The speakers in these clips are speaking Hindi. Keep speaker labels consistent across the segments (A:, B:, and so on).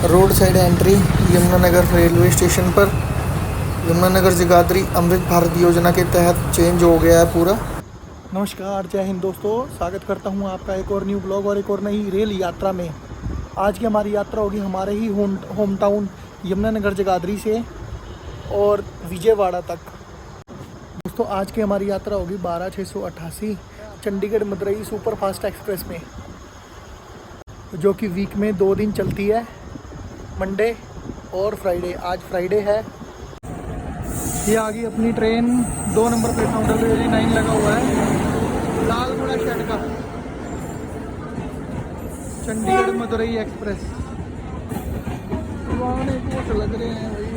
A: Road side entry Yamunanagar railway station पर। यमुनानगर जगाधरी अमृत भारत योजना के तहत चेंज हो गया है पूरा। नमस्कार, जय हिंद दोस्तों, स्वागत करता हूं आपका एक और न्यू ब्लॉग और एक और नई रेल यात्रा में। आज की हमारी यात्रा होगी हमारे ही होम टाउन यमुनानगर जगाधरी से और विजयवाड़ा तक। दोस्तों आज की हमारी यात्रा होगी 12688 Chandigarh Madurai super fast express में, जो कि वीक में 2 दिन चलती है, मंडे और फ्राइडे। आज फ्राइडे है। ये आ गई अपनी ट्रेन, 2 नंबर प्लेटफॉर्म रेलवे 9 लगा हुआ है, लालगुड़ा शेड का, चंडीगढ़ मदुरई एक्सप्रेस। पुराने कोच लग रहे हैं भाई,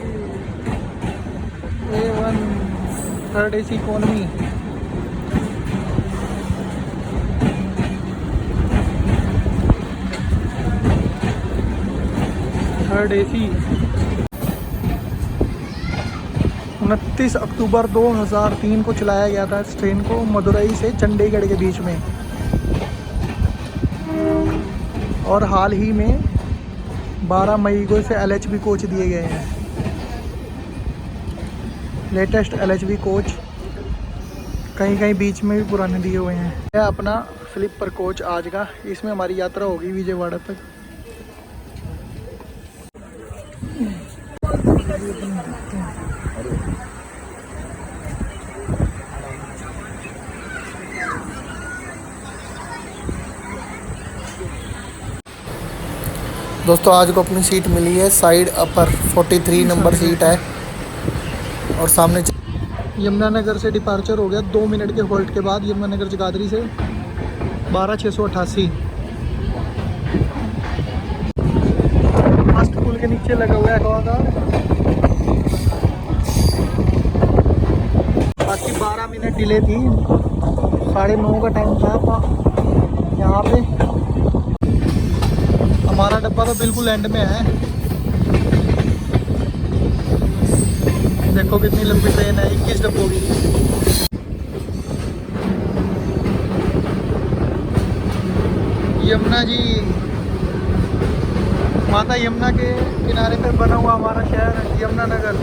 A: A1 third AC economy. Third AC 29 अक्टूबर 2003 को चलाया गया था इस ट्रेन को मदुरई से चंडीगढ़ के बीच में, और हाल ही में 12 मई को इसे LHB कोच दिए गए हैं, लेटेस्ट LHB कोच। कहीं कहीं बीच में भी पुराने दिए हुए हैं। यह अपना स्लीपर कोच आज का, इसमें हमारी यात्रा होगी विजयवाड़ा तक। दोस्तों आज को अपनी सीट मिली है साइड अपर, 43 नंबर सीट है। और सामने यमुनानगर से डिपार्चर हो गया 2 मिनट के होल्ट के बाद यमुनानगर जगाधरी से 12688। फास्ट पुल के नीचे लगा हुआ है एक्वागार्ड। बाकी 12 मिनट डिले थी, 9:30 का टाइम था यहाँ पे। हमारा डब्बा तो बिल्कुल एंड में है। देखो कितनी लंबी ट्रेन है, 21 डब्बों की। यमुना जी, माता यमुना के किनारे पर बना हुआ हमारा शहर यमुनानगर।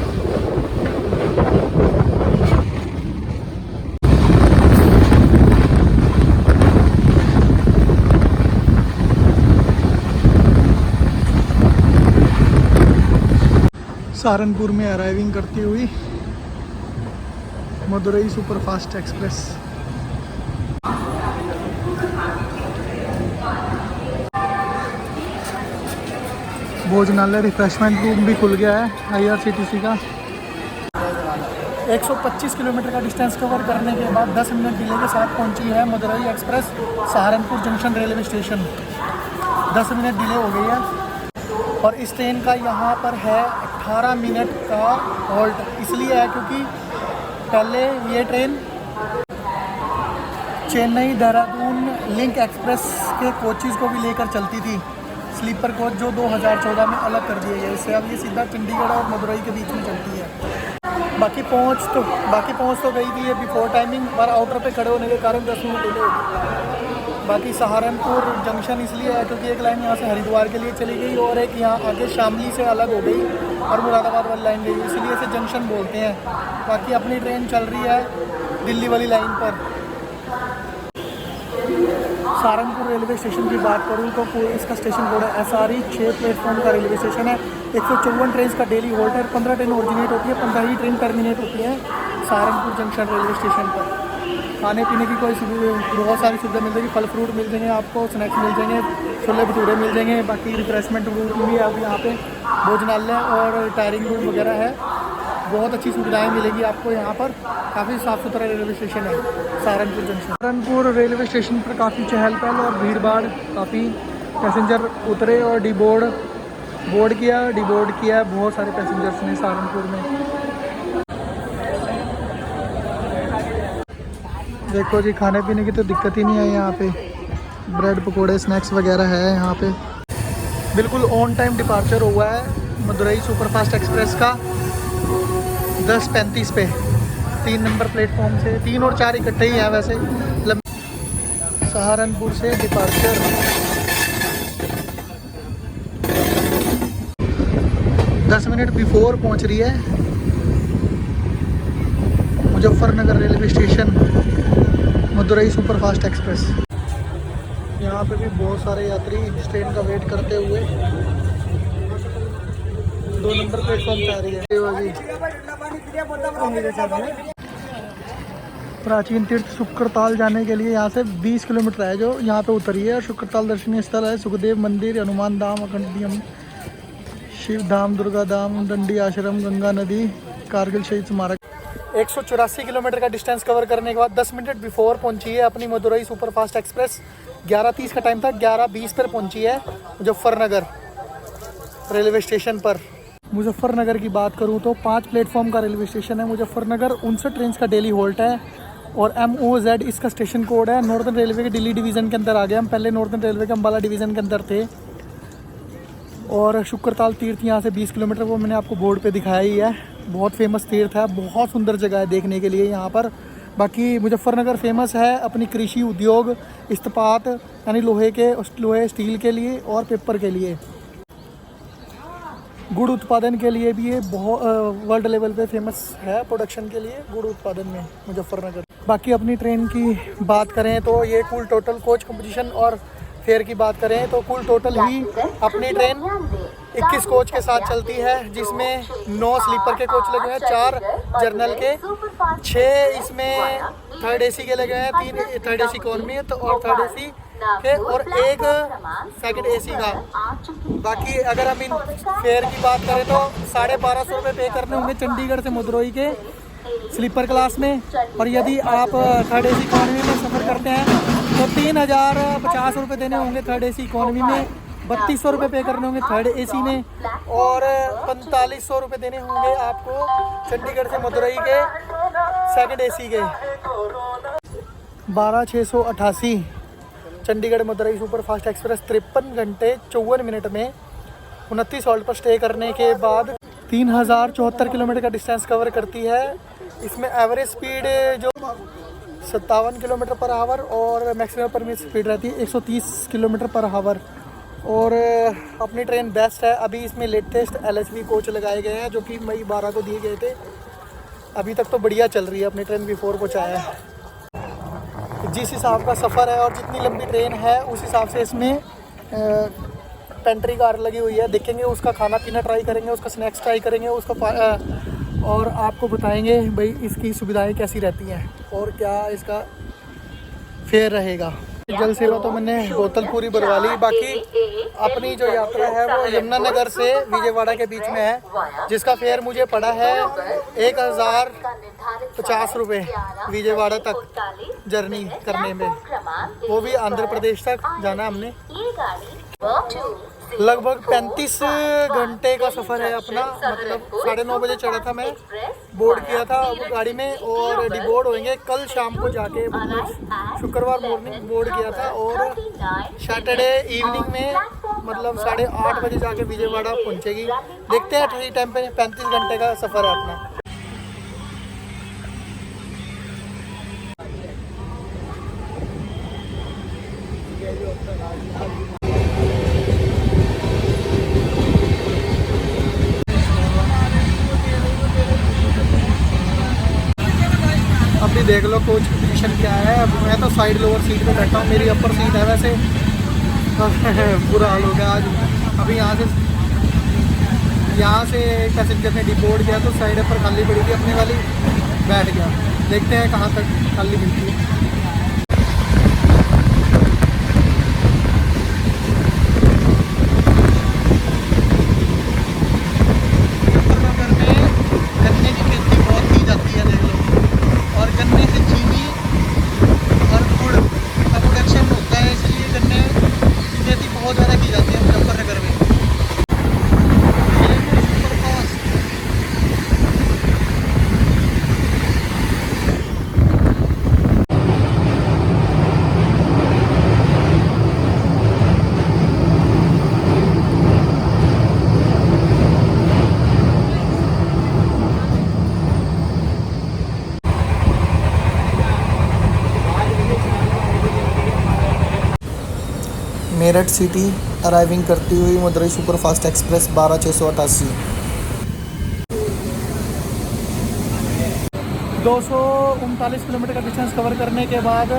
A: सहारनपुर में अराइविंग करती हुई मदुरई सुपरफास्ट एक्सप्रेस। भोजनालय रिफ्रेशमेंट रूम भी खुल गया है IRCTC का। 125 किलोमीटर का डिस्टेंस कवर करने के बाद 10 मिनट डिले के साथ पहुंची है Madurai express Saharanpur junction railway station. 10 minute delay हो गई है और इस ट्रेन का यहाँ पर है 18 मिनट का हॉल्ट। इसलिए है क्योंकि पहले ये train Chennai Dehradun link express के कोचेज़ को भी लेकर चलती थी, स्लीपर कोच, जो 2014 में अलग कर दिए गए। इससे अब ये सीधा चंडीगढ़ और मदुरई के बीच में चलती है। बाकी पहुँच तो गई थी ये बिफोर टाइमिंग, पर आउटर पे खड़े होने के कारण 10 मिनट डिले हो गई। बाकी सहारनपुर जंक्शन इसलिए है क्योंकि एक लाइन यहाँ से हरिद्वार के लिए चली गई और एक यहाँ आगे शामली से अलग हो गई और मुरादाबाद वाली लाइन गई, इसलिए इसे जंक्शन बोलते हैं। बाकी अपनी ट्रेन चल रही है दिल्ली वाली लाइन पर। सहारनपुर रेलवे स्टेशन की बात करूँ तो इसका स्टेशन कोड है SRE। 6 प्लेटफॉर्म का रेलवे स्टेशन है। 154 ट्रेन का डेली होल्ट है। 15 ट्रेन ओरिजिनेट होती है, 15 ही ट्रेन टर्मिनेट होती है सहारनपुर जंक्शन रेलवे स्टेशन पर। खाने पीने की बहुत सारी सुविधा मिल जाएगी। फल फ्रूट मिल जाएंगे आपको, स्नैक्स मिल जाएंगे, छोले भटूरे मिल जाएंगे। बाकी रिफ्रेशमेंट रूम भी अब यहाँ पे भोजनालय और टायरिंग रूम वगैरह है। बहुत अच्छी सुविधाएं मिलेगी आपको यहाँ पर। काफ़ी साफ़ सुथरा रेलवे स्टेशन है Saharanpur junction. Saharanpur railway station पर काफ़ी चहल पहल और भीड़ भाड़, काफ़ी पैसेंजर उतरे और डिबोर्ड किया बहुत सारे पैसेंजर्स ने सहारनपुर में। देखो जी, खाने पीने की तो दिक्कत ही नहीं है यहाँ पे। ब्रेड पकोड़े, स्नैक्स वगैरह है यहाँ पे। बिल्कुल ऑन टाइम डिपार्चर हुआ है मदुरई सुपरफास्ट एक्सप्रेस का 10:35 पे, 3 नंबर प्लेटफॉर्म से। 3 और 4 इकट्ठे ही हैं वैसे। सहारनपुर से डिपार्चर 10 मिनट बिफोर पहुंच रही है Muzaffarnagar railway station, Madurai superfast express. यहाँ पे भी बहुत सारे यात्री इस ट्रेन का वेट करते हुए 2 नंबर प्लेटफॉर्म पे आ रही है। प्राचीन तीर्थ शुक्रताल जाने के लिए यहाँ से 20 किलोमीटर है जो यहाँ पे उतरी है। शुक्रताल दर्शनीय स्थल है, सुखदेव मंदिर, हनुमान धाम, अखंडीयम, शिव धाम, दुर्गा धाम, दंडी आश्रम, गंगा नदी, कारगिल शहीद स्मारक। 184 किलोमीटर का डिस्टेंस कवर करने के बाद 10 मिनट बिफोर पहुंची है अपनी मदुरई सुपरफास्ट एक्सप्रेस। 11:30 का टाइम था, 11:20 पर पहुंची है मुजफ्फरनगर रेलवे स्टेशन पर। मुजफ्फरनगर की बात करूं तो 5 प्लेटफॉर्म का रेलवे स्टेशन है मुजफ्फरनगर। 59 ट्रेन का डेली होल्ट है और MOZ इसका स्टेशन कोड है। नॉर्दर्न रेलवे के दिल्ली डिवीज़न के अंदर आ गए हम, पहले नॉर्दर्न रेलवे के अम्बाला डिवीज़न के अंदर थे। और शुक्रताल तीर्थ यहाँ से 20 किलोमीटर, वो मैंने आपको बोर्ड पे दिखाया ही है। बहुत फेमस तीर्थ है, बहुत सुंदर जगह है देखने के लिए यहाँ पर। बाकी मुजफ्फरनगर फेमस है अपनी कृषि उद्योग, इस्पात यानी लोहे स्टील के लिए और पेपर के लिए। गुड़ उत्पादन के लिए भी ये बहुत वर्ल्ड लेवल पे फेमस है, प्रोडक्शन के लिए गुड़ उत्पादन में मुजफ्फरनगर। बाकी अपनी ट्रेन की बात करें तो ये कुल टोटल कोच कंपोजिशन और फेयर की बात करें तो कुल टोटल ही अपनी ट्रेन 21 कोच के साथ चलती है, जिसमें 9 स्लीपर के कोच लगे हैं, 4 जर्नल के, 6 इसमें थर्ड AC के लगे हैं, 3 थर्ड AC इकोनॉमी और थर्ड AC के और 1 सेकंड AC का। बाकी अगर हम इन फेयर की बात करें तो 1250 रुपये पे करने होंगे चंडीगढ़ से मदुरई के स्लीपर क्लास में। और यदि आप थर्ड AC इकोनॉमी में सफ़र करते हैं तो 3050 रुपये देने होंगे थर्ड AC इकोनॉमी में, 3200 रुपये पे करने होंगे थर्ड AC में और 4500 रुपये देने होंगे आपको चंडीगढ़ से मदुरई के सेकंड AC के। 12688 चंडीगढ़ मदुरई सुपरफास्ट एक्सप्रेस 53 घंटे 54 मिनट में 29 हॉल्ट पर स्टे करने के बाद 3074 किलोमीटर का डिस्टेंस कवर करती है। इसमें एवरेज स्पीड जो 57 किलोमीटर पर आवर और मैक्सिमम परमिट स्पीड रहती है 130 किलोमीटर पर आवर। और अपनी ट्रेन बेस्ट है। अभी इसमें लेटेस्ट LHV कोच लगाए गए हैं जो कि मई 12 को दिए गए थे। अभी तक तो बढ़िया चल रही है अपनी ट्रेन, बिफोर पहुँचाया है। जिस हिसाब का सफ़र है और जितनी लंबी ट्रेन है उस हिसाब से इसमें पेंट्री कार लगी हुई है। देखेंगे उसका खाना पीना ट्राई करेंगे, उसका स्नैक्स ट्राई करेंगे, उसका और आपको बताएंगे भाई इसकी सुविधाएं कैसी रहती हैं और क्या इसका फेयर रहेगा। जल सेवा तो मैंने बोतल पूरी भरवा ली। बाकी अपनी जो यात्रा है वो यमुनानगर से विजयवाड़ा के बीच में है, जिसका फेयर मुझे पड़ा है 1050 रुपये विजयवाड़ा तक जर्नी करने में, वो भी आंध्र प्रदेश तक जाना हमने। लगभग 35 घंटे का सफ़र है अपना, मतलब 9:30 बजे चढ़ा था मैं, बोर्ड किया था गाड़ी में और डिबोर्ड होंगे कल शाम को जाके, मतलब शुक्रवार मॉर्निंग बोर्ड किया था और सैटरडे इवनिंग में मतलब 8:30 बजे जाके विजयवाड़ा पहुंचेगी। देखते हैं सही टाइम पे। 35 घंटे का सफ़र है अपना। अभी देख लो कोच की पोजीशन क्या है। अब मैं तो साइड लोअर सीट पे बैठा हूँ, मेरी अपर सीट है वैसे। बुरा हाल हो गया आज। अभी यहाँ से पैसेंजर ने डिबोर्ड किया तो साइड अपर खाली पड़ी थी अपने वाली, बैठ गया। देखते हैं कहाँ तक खाली मिलती है। मेरठ सिटी अराइविंग करती हुई मदुरई सुपरफास्ट एक्सप्रेस 12688। 239 किलोमीटर का डिस्टेंस कवर करने के बाद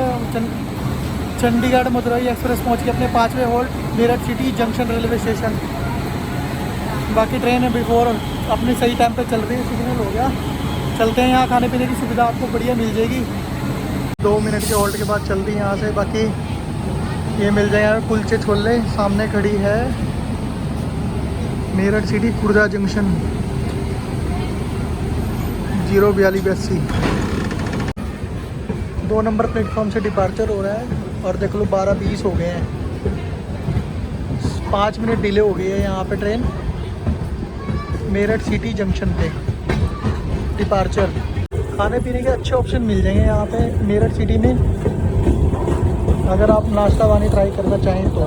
A: चंडीगढ़ मदुरई एक्सप्रेस पहुंच के अपने 5वें hold Meerut city junction railway station. बाकी ट्रेन बिफोर अपने सही टाइम पे चल रही है, सिग्नल हो गया। चलते हैं, यहाँ खाने पीने की सुविधा आपको बढ़िया मिल जाएगी। 2 मिनट के होल्ड के बाद चलती है यहाँ से। बाकी ये मिल जाएगा कुलचे छोले। सामने खड़ी है Meerut city Khurda junction 04282। 2 number platform से डिपार्चर हो रहा है और देख लो 12:20 हो गए हैं। 5 मिनट डिले हो गई है यहाँ पे ट्रेन मेरठ सिटी जंक्शन पे डिपार्चर। खाने पीने के अच्छे ऑप्शन मिल जाएंगे यहाँ पे मेरठ सिटी में, अगर आप नाश्ता पानी ट्राई करना चाहें तो।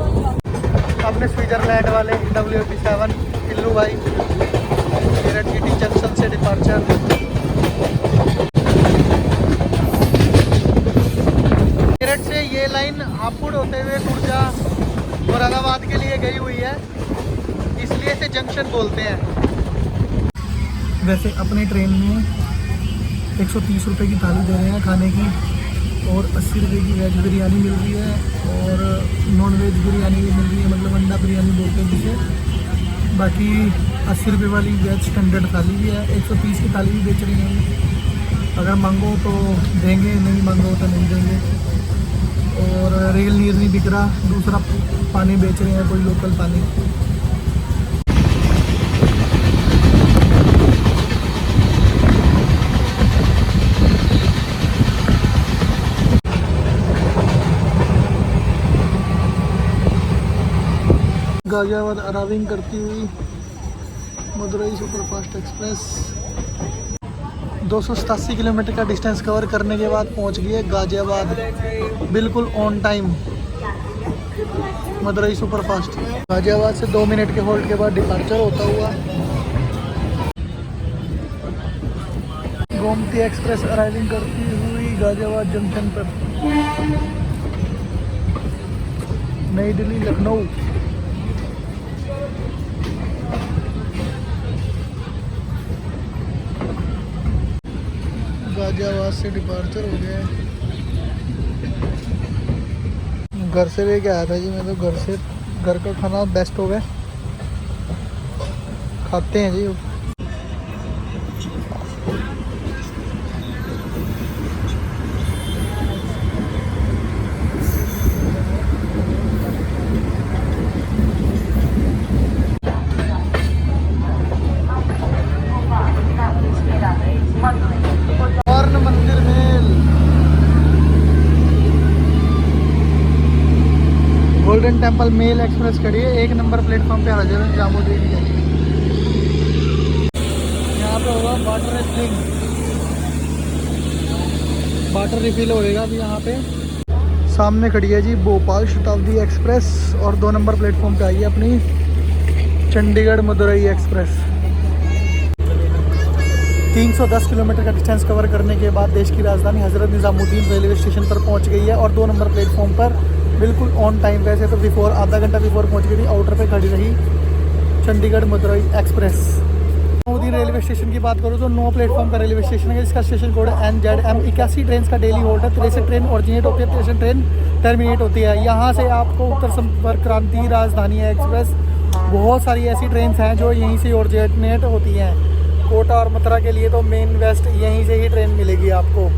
A: अपने स्विट्ज़रलैंड वाले WP7 टिल्लू भाई मेरठ सिटी जंक्शन से डिपार्चर। मेरठ से ये लाइन हापुड़ होते हुए खुर्जा मुरादाबाद के लिए गई हुई है, इसलिए इसे जंक्शन बोलते हैं। वैसे अपनी ट्रेन में 130 रुपये की थाली दे रहे हैं खाने की, और 80 रुपये की वेज बिरयानी मिल रही है, और नॉन वेज बिरयानी भी मिल रही है, मतलब अंडा बिरयानी बोलते हैं जिसे। बाकी 80 रुपये वाली वेज स्टैंडर्ड थाली भी है, 130 की थाली भी बेच रही हैं। अगर मांगो तो देंगे, नहीं मांगो तो नहीं देंगे। और रेल नीर नहीं बिक रहा, दूसरा पानी बेच रहे हैं, कोई लोकल पानी। गाजियाबाद अराइविंग करती हुई मदुरई सुपरफास्ट एक्सप्रेस 287 किलोमीटर का डिस्टेंस कवर करने के बाद पहुंच गई है गाजियाबाद, बिल्कुल on time. Madurai superfast Ghaziabad से 2 मिनट के होल्ड के बाद डिपार्चर होता हुआ गोमती एक्सप्रेस अराइविंग करती हुई गाजियाबाद जंक्शन पर। नई दिल्ली लखनऊ। गाजियाबाद से डिपार्चर हो गया है। घर से लेके आया था जी मैं, तो घर का खाना बेस्ट हो गया, खाते हैं जी। गोल्डन टेम्पल मेल एक्सप्रेस खड़ी है 1 नंबर प्लेटफॉर्म पे हजरत निजामुद्दीन है। यहाँ पे होगा वाटर रिफिलिंग, वाटर रिफिल होएगा अभी यहाँ पे। सामने खड़ी है जी भोपाल शताब्दी एक्सप्रेस, और 2 नंबर प्लेटफॉर्म पे आई है अपनी चंडीगढ़ मदुरई एक्सप्रेस। 310 किलोमीटर का डिस्टेंस कवर करने के बाद देश की राजधानी हजरत निजामुद्दीन रेलवे स्टेशन पर पहुँच गई है, और 2 नंबर प्लेटफॉर्म पर बिल्कुल ऑन टाइम। वैसे तो बिफोर आधा घंटा बिफोर पहुंच गई थी, आउटर पे खड़ी रही Chandigarh Madurai express. Nizamuddin railway station की बात करूँ तो 9 प्लेटफॉर्म का रेलवे स्टेशन है, जिसका स्टेशन कोड है NZM। 81 ट्रेन का डेली होल्ड है। 63 ट्रेन ऑरिजिनेट होती है, 63 ट्रेन टर्मिनेट होती है। यहाँ से आपको उत्तर संपर्क क्रांति, राजधानी एक्सप्रेस, बहुत सारी ऐसी ट्रेन हैं जो यहीं से ऑरिजिनेट होती हैं। कोटा और मथुरा के लिए तो मेन वेस्ट यहीं से ही ट्रेन मिलेगी आपको।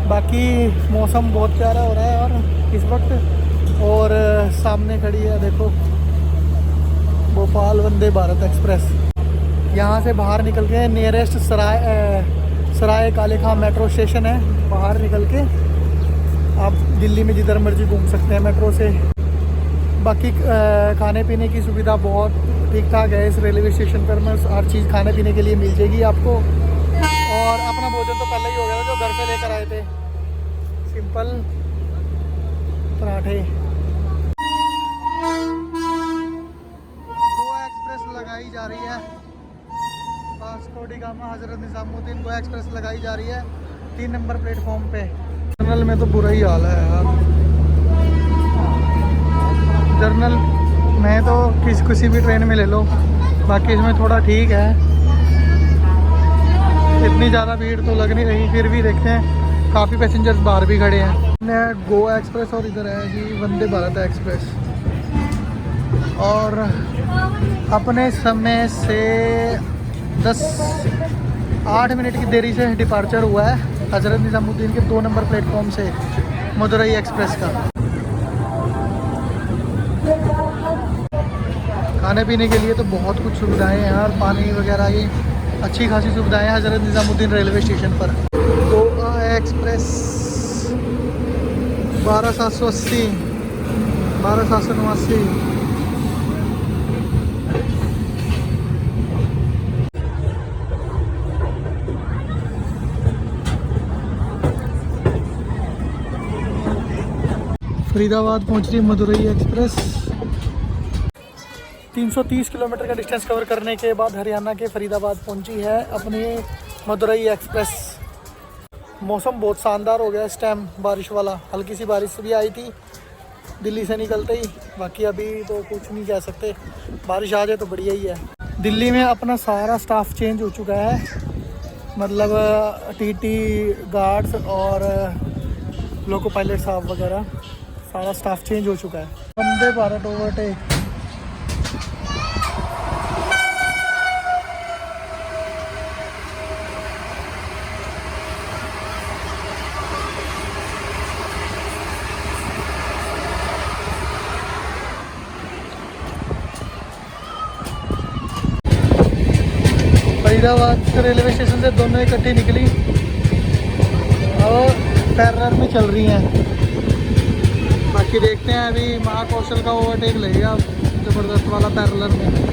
A: बाकी मौसम बहुत प्यारा हो रहा है और इस वक्त, और सामने खड़ी है देखो भोपाल वंदे भारत एक्सप्रेस। यहाँ से बाहर निकल के नियरेस्ट सराय काले खां मेट्रो स्टेशन है। बाहर निकल के आप दिल्ली में जिधर मर्जी घूम सकते हैं मेट्रो से। बाकी खाने पीने की सुविधा बहुत ठीक ठाक है इस रेलवे स्टेशन पर। में हर चीज़ खाने पीने के लिए मिल जाएगी आपको। और अपना भोजन तो पहले ही हो गया था जो घर से लेकर आए थे, सिंपल पराठे। गोवा एक्सप्रेस लगाई जा रही है, Vasco D gamma Hazrat Nizamuddin Goa express लगाई जा रही है 3 नंबर प्लेटफॉर्म पे। जर्नल में तो बुरा ही हाल है यार। जर्नल में तो किसी भी ट्रेन में ले लो, बाकी इसमें थोड़ा ठीक है। इतनी ज़्यादा भीड़ तो लग नहीं रही, फिर भी देखते हैं। काफ़ी पैसेंजर्स बाहर भी खड़े हैं। गोवा एक्सप्रेस और इधर है जी वंदे भारत एक्सप्रेस। और अपने समय से 8 मिनट की देरी से डिपार्चर हुआ है हज़रत निज़ामुद्दीन के 2 नंबर प्लेटफॉर्म से मदुरई एक्सप्रेस का। खाने पीने के लिए तो बहुत कुछ सुविधाएं हैं यार, पानी वगैरह ये अच्छी खासी सुविधाएं हैं हज़रत निज़ामुद्दीन रेलवे स्टेशन पर। गोवा एक्सप्रेस 12780 12789। फरीदाबाद पहुंच रही मदुरई एक्सप्रेस। 330 किलोमीटर का डिस्टेंस कवर करने के बाद हरियाणा के फरीदाबाद पहुंची है अपनी मदुरई एक्सप्रेस। मौसम बहुत शानदार हो गया इस टाइम, बारिश वाला। हल्की सी बारिश भी आई थी दिल्ली से निकलते ही, बाकी अभी तो कुछ नहीं कह सकते। बारिश आ जाए तो बढ़िया ही है। दिल्ली में अपना सारा स्टाफ चेंज हो चुका है, मतलब टीटी, गार्ड्स और लोको पायलट साहब वगैरह सारा स्टाफ चेंज हो चुका है। Vande Bharat overtake. Faridabad railway station से दोनों इकट्ठी निकली और पैरेलल में चल रही हैं। बाकी देखते हैं, अभी महाकौशल का ओवरटेक लगेगा ज़बरदस्त वाला पैरेलल में।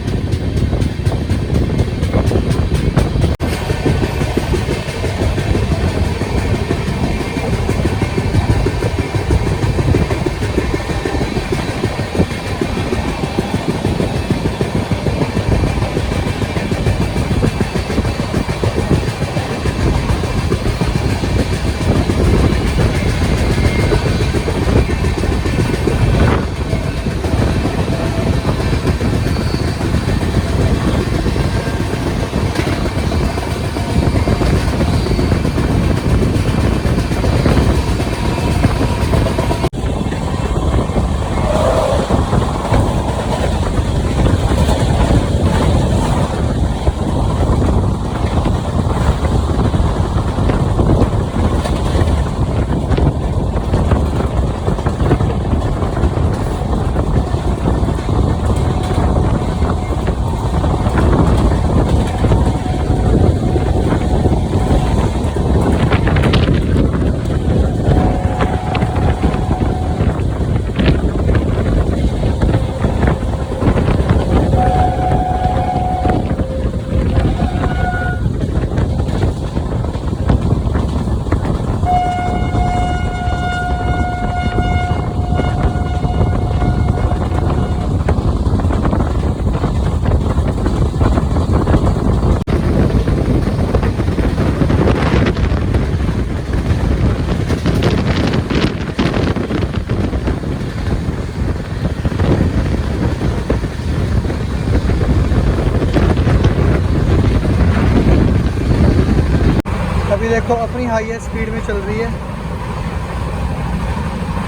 A: अभी देखो अपनी हाईएस्ट स्पीड में चल रही है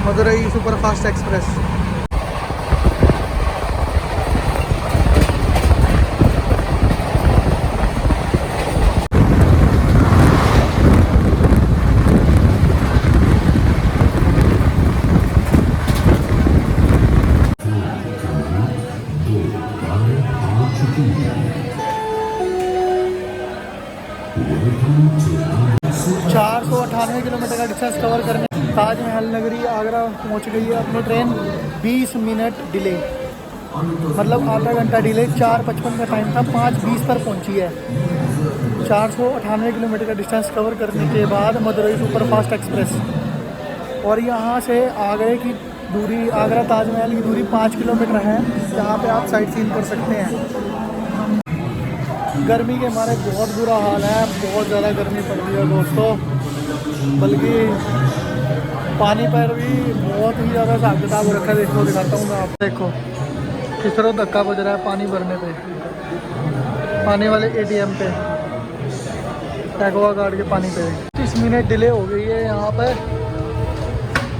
A: मदुरई सुपरफास्ट एक्सप्रेस। 498 किलोमीटर का डिस्टेंस कवर करने ताजमहल नगरी आगरा पहुंच गई है अपनी ट्रेन। 20 मिनट डिले, मतलब आधा घंटा डिले। 4:55 का टाइम था, 5:20 पर पहुंची है। 498 किलोमीटर का डिस्टेंस कवर करने के बाद मदुरई सुपरफास्ट एक्सप्रेस। और यहाँ से आगरे की दूरी, आगरा ताजमहल की दूरी 5 किलोमीटर है, जहाँ पे आप साइट सीन कर सकते हैं। गर्मी के मारे बहुत बुरा हाल है, बहुत ज़्यादा गर्मी पड़ रही है दोस्तों, बल्कि पानी पर भी बहुत ही ज़्यादा हिसाब किताब हो रखा है। देखो दिखाता हूँ मैं आप, देखो किस तरह धक्का बज रहा है पानी भरने पे, पानी वाले ATM पे। एक्वा गार्ड के पानी पे 30 मिनट डिले हो गई है यहाँ पर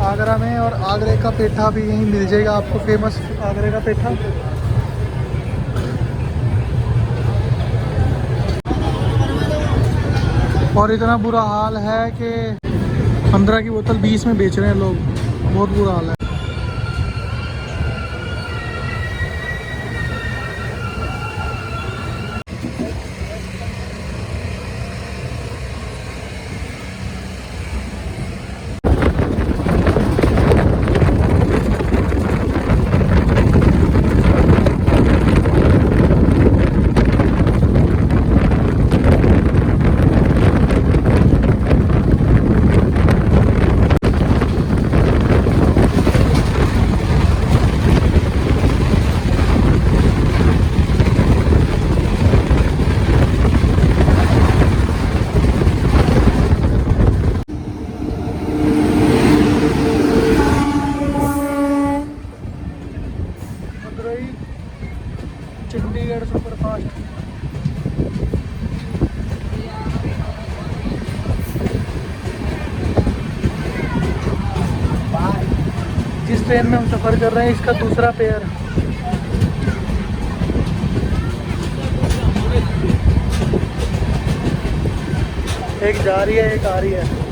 A: आगरा में। और आगरे का पेठा भी यहीं मिल जाएगा आपको, फेमस आगरे का पेठा। और इतना बुरा हाल है कि 15 की बोतल 20 में बेच रहे हैं लोग, बहुत बुरा हाल है। चंडीगढ़ सुपरफास्ट। जिस ट्रेन में हम सफ़र कर रहे हैं इसका दूसरा पेयर। एक जा रही है एक आ रही है।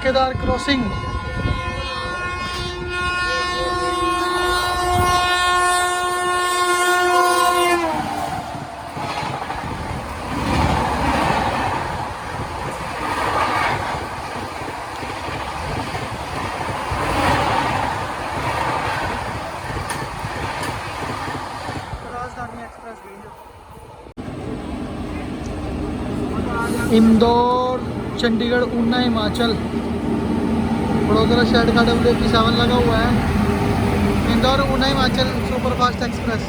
A: केदार क्रॉसिंग। राजधानी एक्सप्रेस इंदौर चंडीगढ़ ऊना हिमाचल वडोदरा शहर का W57 लगा हुआ है। Indore Una Himachal superfast express.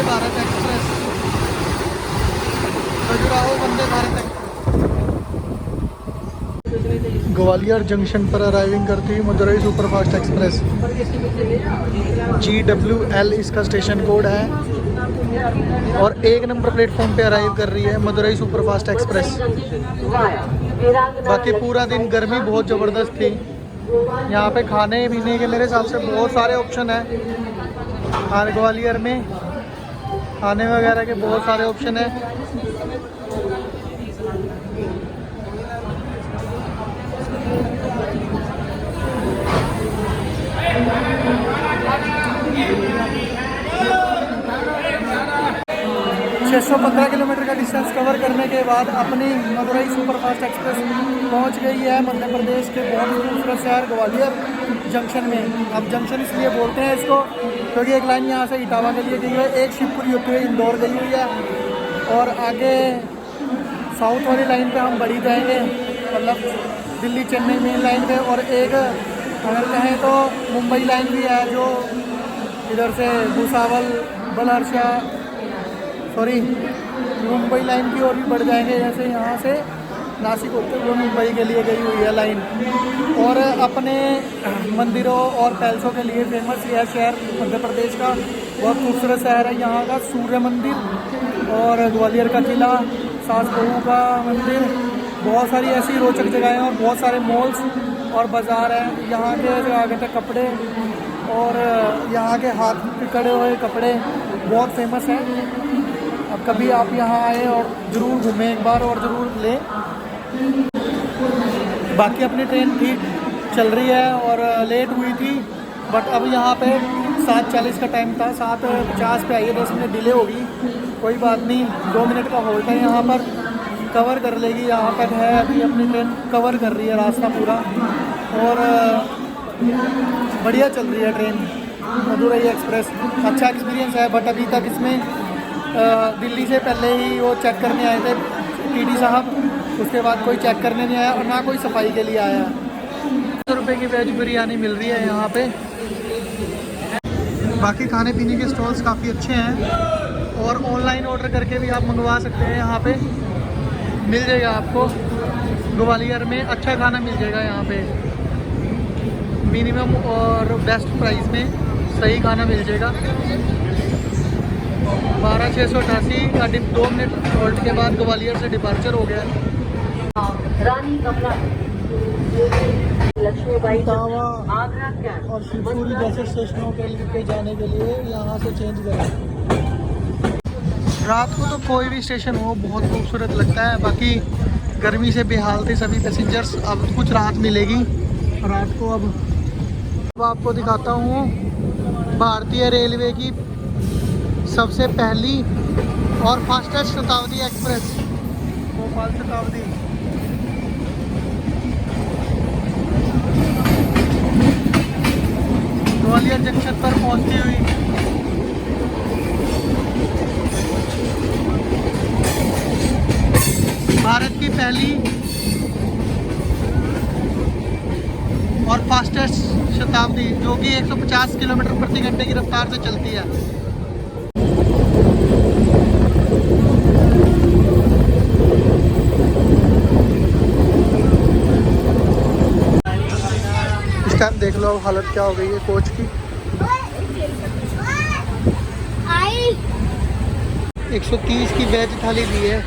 A: Bharat express Khajuraho Vande Bharat express. Gwalior junction पर अराइविंग करती हुई मदुरई सुपरफास्ट एक्सप्रेस। GWL इसका स्टेशन कोड है और 1 नंबर प्लेटफॉर्म पे अराइव कर रही है मदुरई सुपरफास्ट एक्सप्रेस। बाकी पूरा दिन गर्मी बहुत ज़बरदस्त थी। यहाँ पे खाने पीने के मेरे हिसाब से बहुत सारे ऑप्शन हैं। ग्वालियर में खाने वगैरह के बहुत सारे ऑप्शन हैं। 615 किलोमीटर का डिस्टेंस कवर करने के बाद अपनी मदुरई सुपरफास्ट एक्सप्रेस पहुंच गई है मध्य प्रदेश के बहुत ही खूबसूरत शहर ग्वालियर जंक्शन में। अब जंक्शन इसलिए बोलते हैं इसको क्योंकि एक लाइन यहाँ से इटावा के लिए गई है, एक शिवपुरी होते हुए इंदौर गई हुई है, और आगे साउथ वाली लाइन पे हम बड़ी जाएंगे, मतलब दिल्ली चेन्नई मेन लाइन पे, और एक अगर कहें तो मुंबई लाइन भी है जो इधर से भूसावल बलहरशा मुंबई लाइन की ओर भी बढ़ जाएंगे, जैसे यहाँ से नासिक होते हुए मुंबई के लिए गई हुई है लाइन। और अपने मंदिरों और पैलेसों के लिए फेमस यह शहर मध्य प्रदेश का बहुत खूबसूरत शहर है। यहाँ का सूर्य मंदिर और ग्वालियर का किला, सास बहू का मंदिर, बहुत सारी ऐसी रोचक जगहें हैं और बहुत सारे मॉल्स और बाज़ार हैं। यहाँ के जो आगे तक कपड़े और यहाँ के हाथ पिकड़े हुए कपड़े बहुत फेमस हैं। अब कभी आप यहाँ आए और ज़रूर घूमें एक बार और ज़रूर लें। बाकी अपनी ट्रेन ठीक चल रही है और लेट हुई थी, बट अब यहाँ पे 7:40 का टाइम था, 7:50 पे आई है, 10 मिनट डिले होगी, कोई बात नहीं, 2 मिनट का होल्ड है यहाँ पर, कवर कर लेगी। यहाँ तक है अभी अपनी ट्रेन कवर कर रही है रास्ता पूरा, और बढ़िया चल रही है ट्रेन मदुरई एक्सप्रेस। अच्छा एक्सपीरियंस है, बट अभी तक इसमें दिल्ली से पहले ही वो चेक करने आए थे टीटी साहब, उसके बाद कोई चेक करने नहीं आया और ना कोई सफाई के लिए आया। 100 रुपये की वेज बिरयानी मिल रही है यहाँ पे। बाकी खाने पीने के स्टॉल्स काफ़ी अच्छे हैं और ऑनलाइन ऑर्डर करके भी आप मंगवा सकते हैं। यहाँ पे मिल जाएगा आपको, ग्वालियर में अच्छा खाना मिल जाएगा यहाँ पे, मिनिमम और बेस्ट प्राइस में सही खाना मिल जाएगा। 12,688 का 2 मिनट हॉल्ट के बाद ग्वालियर से डिपार्चर हो गया।
B: रानी कमला लक्ष्मीबाई
A: और शिवपुरी जैसे स्टेशनों के लिए जाने के लिए यहाँ से चेंज करें। रात को तो कोई भी स्टेशन हो बहुत खूबसूरत लगता है। बाकी गर्मी से बेहाल थे सभी पैसेंजर्स, अब कुछ राहत मिलेगी रात को। अब आपको दिखाता हूँ भारतीय रेलवे की सबसे पहली और फास्टेस्ट शताब्दी एक्सप्रेस, भोपाल शताब्दी। ग्वालियर जंक्शन पर पहुंचती हुई भारत की पहली और फास्टेस्ट शताब्दी, जो कि 150 किलोमीटर प्रति घंटे की रफ्तार से चलती है। इस टाइम देख लो हालत क्या हो गई है कोच की। 130 की वेज थाली दी है।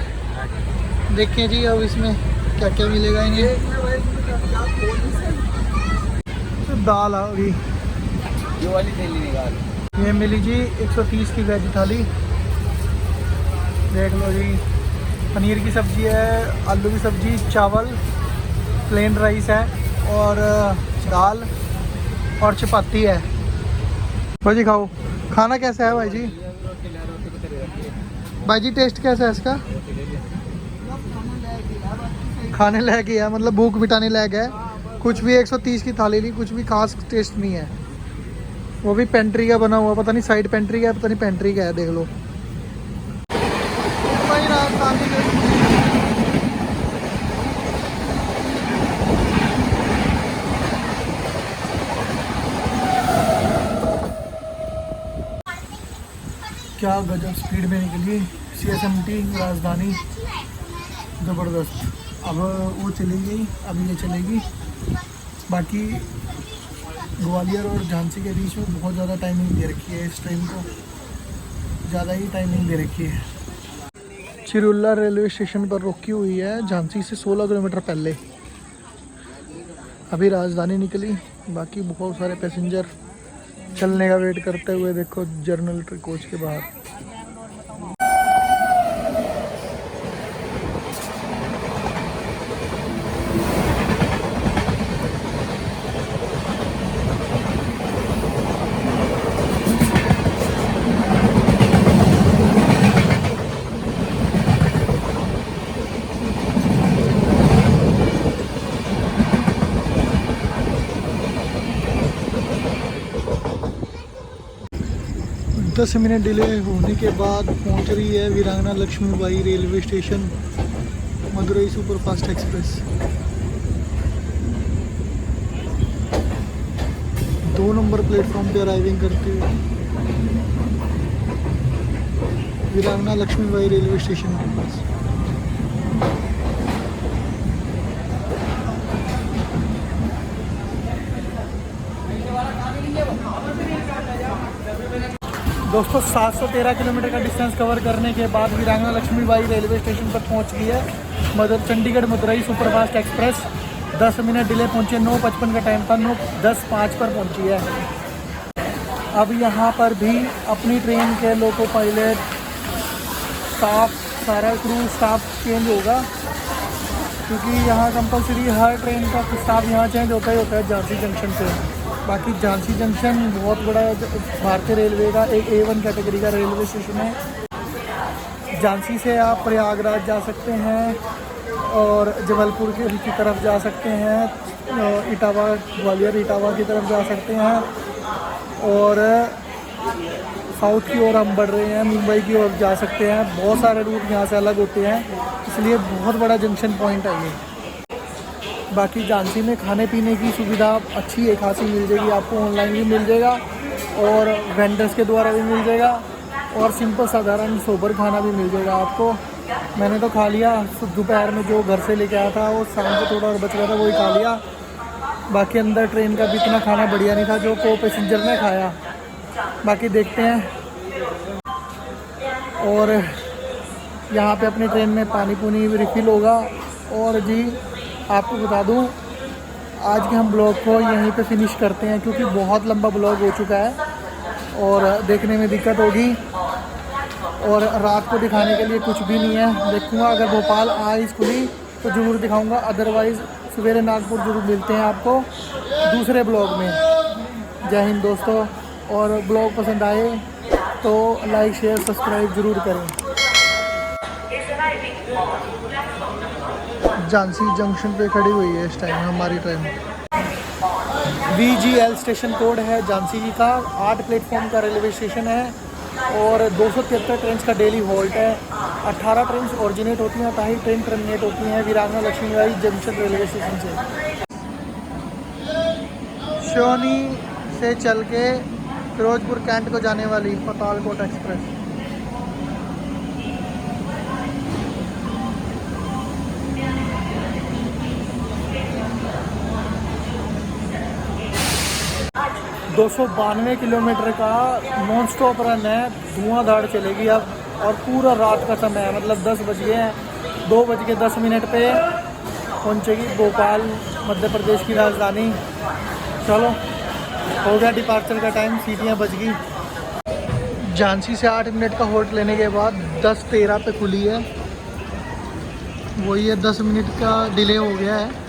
A: देखिए जी अब इसमें क्या क्या मिलेगा इन्हें। दाल आ गई,
C: ये वाली थैली निकाल।
A: ये मिली जी 130 की वेज थाली। देख लो जी, पनीर की सब्ज़ी है, आलू की सब्ज़ी, चावल, प्लेन राइस है और दाल और चपाती है। भाई जी खाओ, खाना कैसा है भाई जी? भाई जी टेस्ट कैसा है इसका? खाने लायक ही है, मतलब भूख मिटाने लायक है। कुछ भी 130 की थाली नहीं, कुछ भी खास टेस्ट नहीं है। वो भी पेंट्री का बना हुआ, पता नहीं साइड पेंट्री का है, पता नहीं पेंट्री का है। देख लो भाई राजस्थान की क्या गजब स्पीड में निकली CSMT राजधानी, ज़बरदस्त। अब वो चली गई, अब ये चलेगी। बाकी ग्वालियर और झांसी के बीच में बहुत ज़्यादा टाइमिंग दे रखी है, इस ट्रेन को ज़्यादा ही टाइमिंग दे रखी है। चिरुल्ला रेलवे स्टेशन पर रुकी हुई है, झांसी से 16 किलोमीटर पहले। अभी राजधानी निकली, बाकी बहुत सारे पैसेंजर चलने का वेट करते हुए देखो जर्नल कोच के बाहर। 10 मिनट डिले होने के बाद पहुंच रही है Veerangana Lakshmibai railway station, Madurai superfast express. 2 number platform पे अराइविंग करती हुई वीरांगना लक्ष्मीबाई रेलवे स्टेशन के पास। दोस्तों 713 किलोमीटर का डिस्टेंस कवर करने के बाद वीरांगना लक्ष्मीबाई रेलवे स्टेशन पर पहुंच गई है Chandigarh Madurai superfast express. 10 minute delay पहुंचे, 9:55 का टाइम था, 9:10:05 पर पहुंची है। अब यहाँ पर भी अपनी ट्रेन के लोको पायलट स्टाफ, सारा क्रू स्टाफ चेंज होगा, क्योंकि यहाँ कंपलसरी हर ट्रेन का स्टाफ यहाँ चेंज होता ही होता है झांसी जंक्शन से। बाकी झांसी जंक्शन बहुत बड़ा भारतीय रेलवे का एक A1 कैटेगरी का रेलवे स्टेशन है। झांसी से आप प्रयागराज जा सकते हैं और जबलपुर की तरफ जा सकते हैं, इटावा ग्वालियर इटावा की तरफ जा सकते हैं, और साउथ की ओर हम बढ़ रहे हैं, मुंबई की ओर जा सकते हैं। बहुत सारे रूट यहाँ से अलग होते हैं, इसलिए बहुत बड़ा जंक्शन पॉइंट है ये। बाकी झांसी में खाने पीने की सुविधा अच्छी एक खासी मिल जाएगी आपको, ऑनलाइन भी मिल जाएगा और वेंडर्स के द्वारा भी मिल जाएगा, और सिंपल साधारण सोबर खाना भी मिल जाएगा आपको। मैंने तो खा लिया दोपहर में, जो घर से लेके आया था वो शाम को थोड़ा और बच गया था, वही खा लिया। बाकी अंदर ट्रेन का भी इतना खाना बढ़िया नहीं था जो को पैसेंजर ने खाया। बाकी देखते हैं। और यहाँ पे अपनी ट्रेन में पानी पुनी भी रिफ़िल होगा। और जी आपको बता दूं, आज के हम ब्लॉग को यहीं पे फिनिश करते हैं, क्योंकि बहुत लंबा ब्लॉग हो चुका है और देखने में दिक्कत होगी, और रात को दिखाने के लिए कुछ भी नहीं है। देखूँगा अगर भोपाल आइज खुली तो ज़रूर दिखाऊंगा, अदरवाइज़ सवेरे नागपुर ज़रूर मिलते हैं आपको दूसरे ब्लॉग में। जय हिंद दोस्तों, और ब्लॉग पसंद आए तो लाइक शेयर सब्सक्राइब ज़रूर करें। झांसी जंक्शन पे खड़ी हुई है इस टाइम हमारी ट्रेन। VGL स्टेशन कोड है झांसी का। 8 प्लेटफॉर्म का रेलवे स्टेशन है और 273 ट्रेन का डेली हॉल्ट है। 18 ट्रेन ओरिजिनेट होती हैं, 28 ट्रेन टर्मिनेट होती हैं वीरांगना लक्ष्मीबाई जंक्शन रेलवे स्टेशन से। शोनी से चल के फिरोजपुर कैंट को जाने वाली पतालकोट एक्सप्रेस। दो 292 किलोमीटर का नॉन स्टॉप रन है, धुआंधार चलेगी अब। और पूरा रात का समय है, मतलब 10 बज गए हैं, 2:10 पे पहुंचेगी भोपाल, मध्य प्रदेश की राजधानी। चलो हो गया डिपार्चर का टाइम, सीटियां बज गई। झांसी से 8 मिनट का होल्ट लेने के बाद 10:13 पे खुली है, वही है 10 मिनट का डिले हो गया है।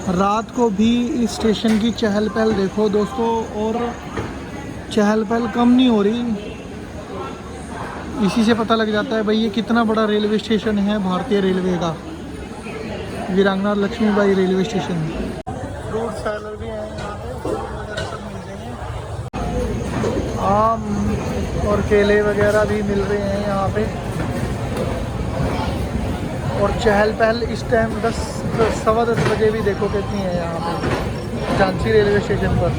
A: रात को भी इस स्टेशन की चहल पहल देखो दोस्तों, और चहल पहल कम नहीं हो रही। इसी से पता लग जाता है भाई ये कितना बड़ा रेलवे स्टेशन है भारतीय रेलवे का, Veerangana Lakshmibai railway station. Fruit salad भी है यहाँ पे, फ्रूट वगैरह सब मिल जाएंगे, आम और केले वगैरह भी मिल रहे हैं यहाँ पे। और चहल पहल इस टाइम 10-10 बजे भी देखो कितनी है यहाँ पे झांसी रेलवे स्टेशन पर।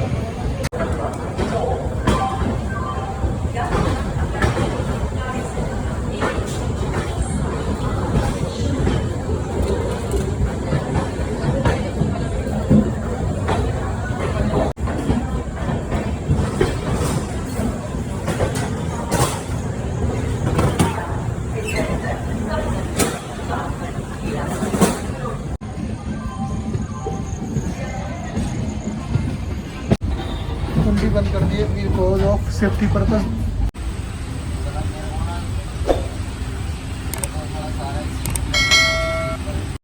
A: भी बंद कर दिए बिकॉज ऑफ सेफ्टी पर्पज।